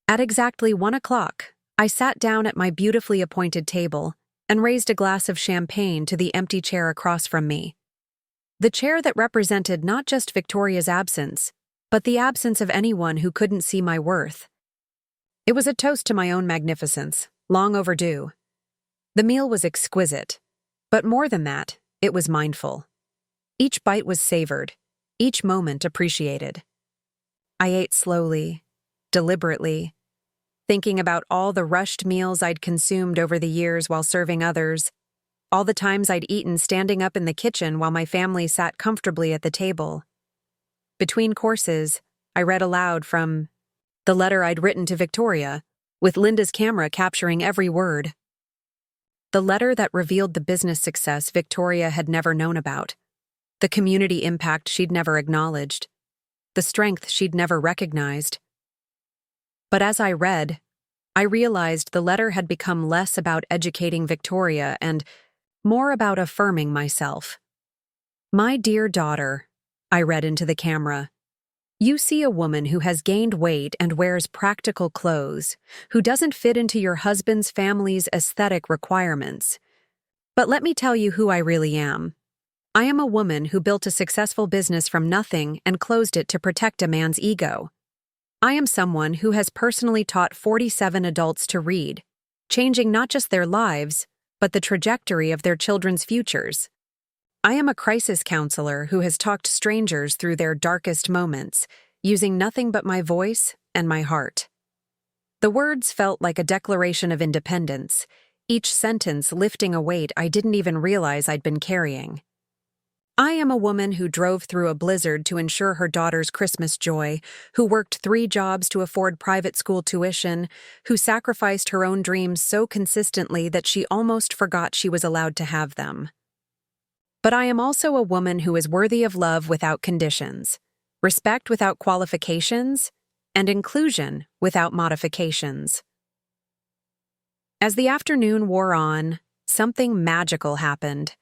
At exactly 1 o'clock, I sat down at my beautifully appointed table and raised a glass of champagne to the empty chair across from me. The chair that represented not just Victoria's absence, but the absence of anyone who couldn't see my worth. It was a toast to my own magnificence, long overdue. The meal was exquisite, but more than that, it was mindful. Each bite was savored, each moment appreciated. I ate slowly, deliberately, thinking about all the rushed meals I'd consumed over the years while serving others, all the times I'd eaten standing up in the kitchen while my family sat comfortably at the table. Between courses, I read aloud from the letter I'd written to Victoria, with Linda's camera capturing every word. The letter that revealed the business success Victoria had never known about, the community impact she'd never acknowledged, the strength she'd never recognized. But as I read, I realized the letter had become less about educating Victoria and more about affirming myself. "My dear daughter," I read into the camera, "you see a woman who has gained weight and wears practical clothes, who doesn't fit into your husband's family's aesthetic requirements. But let me tell you who I really am. I am a woman who built a successful business from nothing and closed it to protect a man's ego. I am someone who has personally taught 47 adults to read, changing not just their lives, but the trajectory of their children's futures. I am a crisis counselor who has talked strangers through their darkest moments, using nothing but my voice and my heart." The words felt like a declaration of independence, each sentence lifting a weight I didn't even realize I'd been carrying. I am a woman who drove through a blizzard to ensure her daughter's Christmas joy, who worked 3 jobs to afford private school tuition, who sacrificed her own dreams so consistently that she almost forgot she was allowed to have them. But I am also a woman who is worthy of love without conditions, respect without qualifications, and inclusion without modifications. As the afternoon wore on, something magical happened.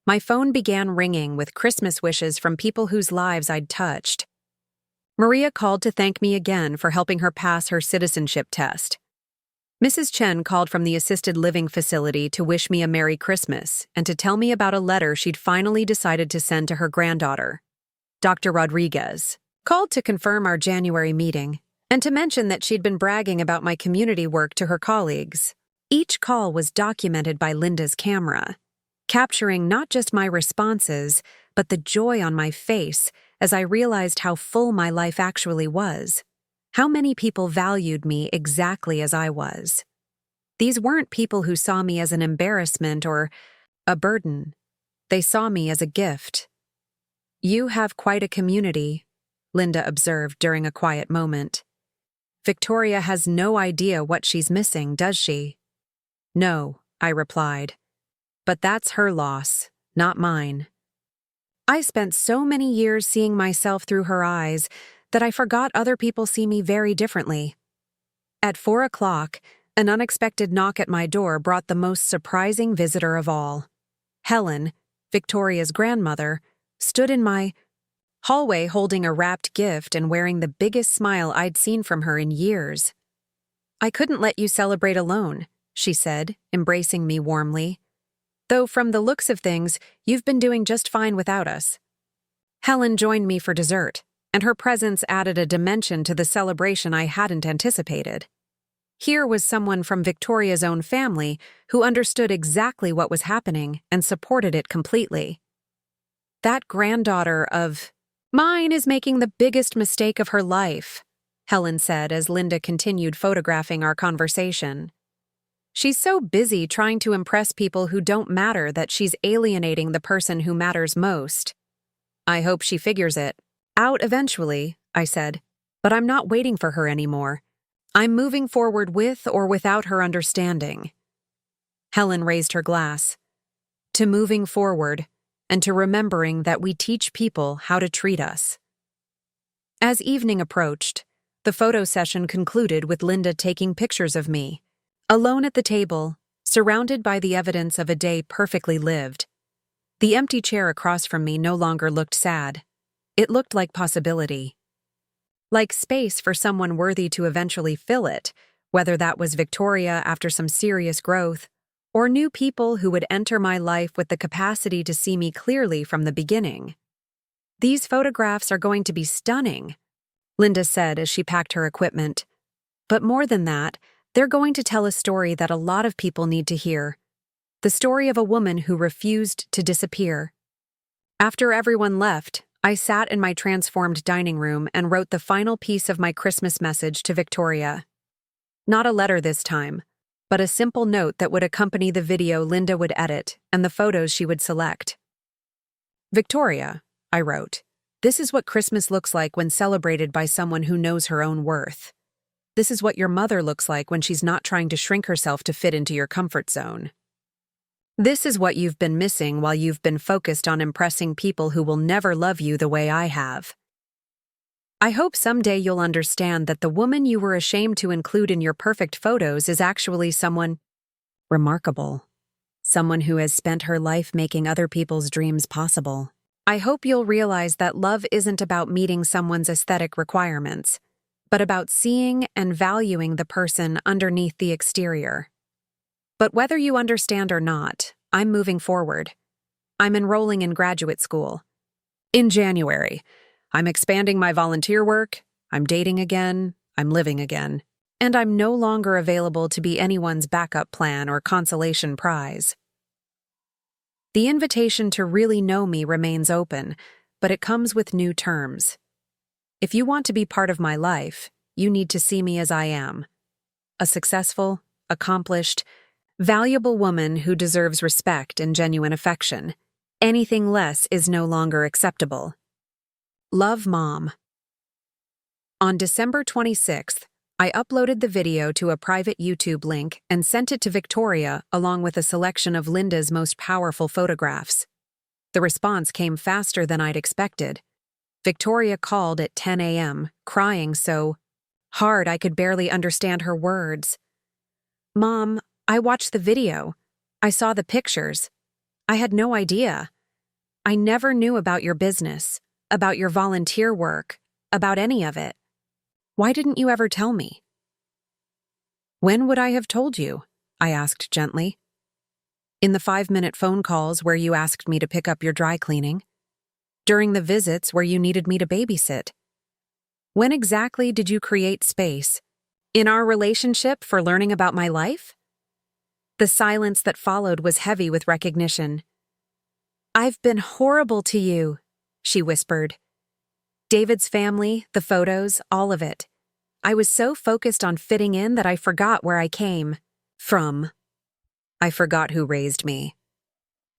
My phone began ringing with Christmas wishes from people whose lives I'd touched. Maria called to thank me again for helping her pass her citizenship test. Mrs. Chen called from the assisted living facility to wish me a Merry Christmas and to tell me about a letter she'd finally decided to send to her granddaughter. Dr. Rodriguez called to confirm our January meeting and to mention that she'd been bragging about my community work to her colleagues. Each call was documented by Linda's camera, capturing not just my responses, but the joy on my face as I realized how full my life actually was, how many people valued me exactly as I was. These weren't people who saw me as an embarrassment or a burden. They saw me as a gift. "You have quite a community," Linda observed during a quiet moment. "Victoria has no idea what she's missing, does she?" "No," I replied. "But that's her loss, not mine." I spent so many years seeing myself through her eyes that I forgot other people see me very differently. At 4 o'clock, an unexpected knock at my door brought the most surprising visitor of all. Helen, Victoria's grandmother, stood in my hallway holding a wrapped gift and wearing the biggest smile I'd seen from her in years. "I couldn't let you celebrate alone," she said, embracing me warmly. "Though from the looks of things, you've been doing just fine without us." Helen joined me for dessert, and her presence added a dimension to the celebration I hadn't anticipated. Here was someone from Victoria's own family who understood exactly what was happening and supported it completely. "That granddaughter of mine is making the biggest mistake of her life," Helen said as Linda continued photographing our conversation. "She's so busy trying to impress people who don't matter that she's alienating the person who matters most. I hope she figures it out eventually," I said, "but I'm not waiting for her anymore. I'm moving forward with or without her understanding." Helen raised her glass. "To moving forward, and to remembering that we teach people how to treat us." As evening approached, the photo session concluded with Linda taking pictures of me, alone at the table, surrounded by the evidence of a day perfectly lived. The empty chair across from me no longer looked sad. It looked like possibility. Like space for someone worthy to eventually fill it, whether that was Victoria after some serious growth, or new people who would enter my life with the capacity to see me clearly from the beginning. "These photographs are going to be stunning," Linda said as she packed her equipment. "But more than that, they're going to tell a story that a lot of people need to hear. The story of a woman who refused to disappear." After everyone left, I sat in my transformed dining room and wrote the final piece of my Christmas message to Victoria. Not a letter this time, but a simple note that would accompany the video Linda would edit and the photos she would select. "Victoria," I wrote, "this is what Christmas looks like when celebrated by someone who knows her own worth. This is what your mother looks like when she's not trying to shrink herself to fit into your comfort zone. This is what you've been missing while you've been focused on impressing people who will never love you the way I have. I hope someday you'll understand that the woman you were ashamed to include in your perfect photos is actually someone remarkable. Someone who has spent her life making other people's dreams possible. I hope you'll realize that love isn't about meeting someone's aesthetic requirements, but about seeing and valuing the person underneath the exterior. But whether you understand or not, I'm moving forward. I'm enrolling in graduate school. In January, I'm expanding my volunteer work, I'm dating again, I'm living again, and I'm no longer available to be anyone's backup plan or consolation prize. The invitation to really know me remains open, but it comes with new terms. If you want to be part of my life, you need to see me as I am. A successful, accomplished, valuable woman who deserves respect and genuine affection. Anything less is no longer acceptable. Love, Mom. On December 26th, I uploaded the video to a private YouTube link and sent it to Victoria along with a selection of Linda's most powerful photographs. The response came faster than I'd expected. Victoria called at 10 a.m., crying so hard I could barely understand her words. "Mom, I watched the video. I saw the pictures. I had no idea. I never knew about your business, about your volunteer work, about any of it. Why didn't you ever tell me?" "When would I have told you?" I asked gently. "In the 5-minute phone calls where you asked me to pick up your dry cleaning. During the visits where you needed me to babysit. When exactly did you create space? In our relationship for learning about my life?" The silence that followed was heavy with recognition. "I've been horrible to you," she whispered. "David's family, the photos, all of it. I was so focused on fitting in that I forgot where I came from. I forgot who raised me."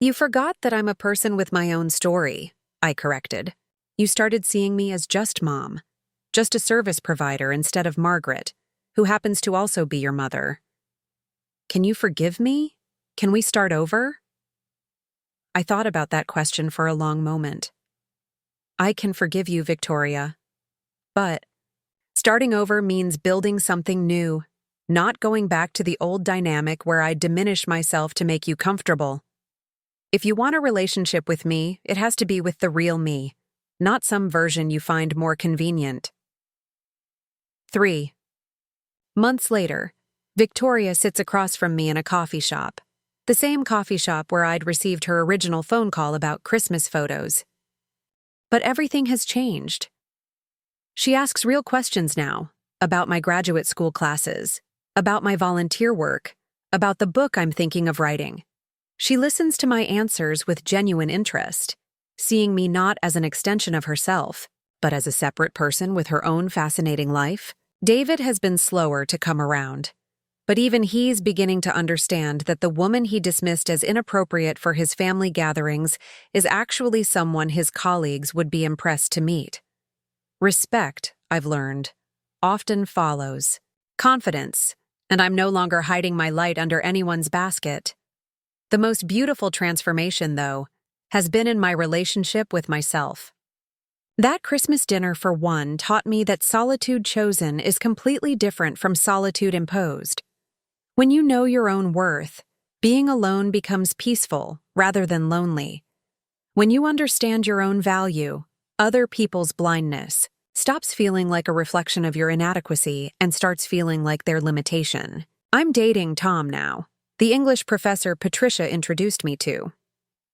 "You forgot that I'm a person with my own story," I corrected. "You started seeing me as just Mom, just a service provider instead of Margaret, who happens to also be your mother. Can you forgive me? Can we start over?" I thought about that question for a long moment. I can forgive you, Victoria. But starting over means building something new, not going back to the old dynamic where I diminish myself to make you comfortable. If you want a relationship with me, it has to be with the real me, not some version you find more convenient. 3. Months later, Victoria sits across from me in a coffee shop, the same coffee shop where I'd received her original phone call about Christmas photos. But everything has changed. She asks real questions now, about my graduate school classes, about my volunteer work, about the book I'm thinking of writing. She listens to my answers with genuine interest, seeing me not as an extension of herself, but as a separate person with her own fascinating life. David has been slower to come around, but even he's beginning to understand that the woman he dismissed as inappropriate for his family gatherings is actually someone his colleagues would be impressed to meet. Respect, I've learned, often follows confidence, and I'm no longer hiding my light under anyone's basket. The most beautiful transformation, though, has been in my relationship with myself. That Christmas dinner, for one, taught me that solitude chosen is completely different from solitude imposed. When you know your own worth, being alone becomes peaceful rather than lonely. When you understand your own value, other people's blindness stops feeling like a reflection of your inadequacy and starts feeling like their limitation. I'm dating Tom now, the English professor Patricia introduced me to.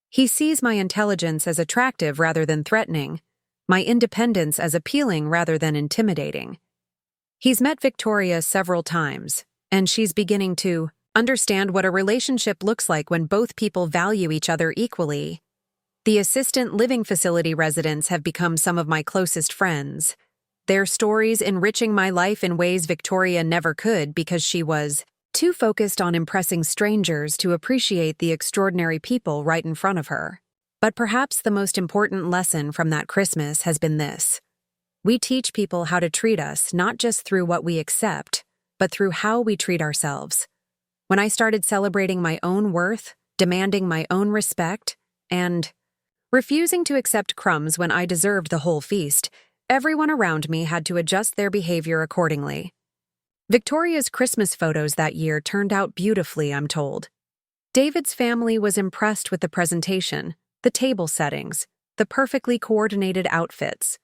He sees my intelligence as attractive rather than threatening, my independence as appealing rather than intimidating. He's met Victoria several times, and she's beginning to understand what a relationship looks like when both people value each other equally. The assistant living facility residents have become some of my closest friends, their stories enriching my life in ways Victoria never could because she was too focused on impressing strangers to appreciate the extraordinary people right in front of her. But perhaps the most important lesson from that Christmas has been this. We teach people how to treat us not just through what we accept, but through how we treat ourselves. When I started celebrating my own worth, demanding my own respect, and refusing to accept crumbs when I deserved the whole feast, everyone around me had to adjust their behavior accordingly. Victoria's Christmas photos that year turned out beautifully, I'm told. David's family was impressed with the presentation, the table settings, the perfectly coordinated outfits.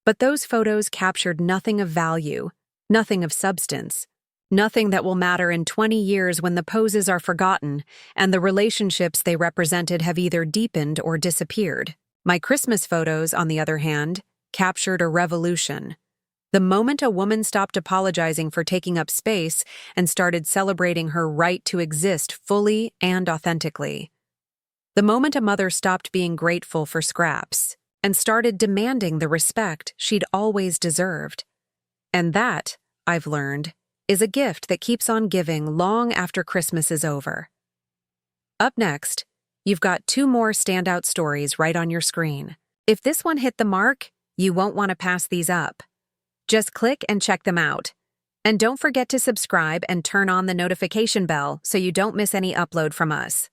But those photos captured nothing of value, nothing of substance, nothing that will matter in 20 years when the poses are forgotten and the relationships they represented have either deepened or disappeared. My Christmas photos, on the other hand, captured a revolution. The moment a woman stopped apologizing for taking up space and started celebrating her right to exist fully and authentically. The moment a mother stopped being grateful for scraps and started demanding the respect she'd always deserved. And that, I've learned, is a gift that keeps on giving long after Christmas is over. Up next, you've got 2 more standout stories right on your screen. If this one hit the mark, you won't want to pass these up. Just click and check them out. And don't forget to subscribe and turn on the notification bell so you don't miss any upload from us.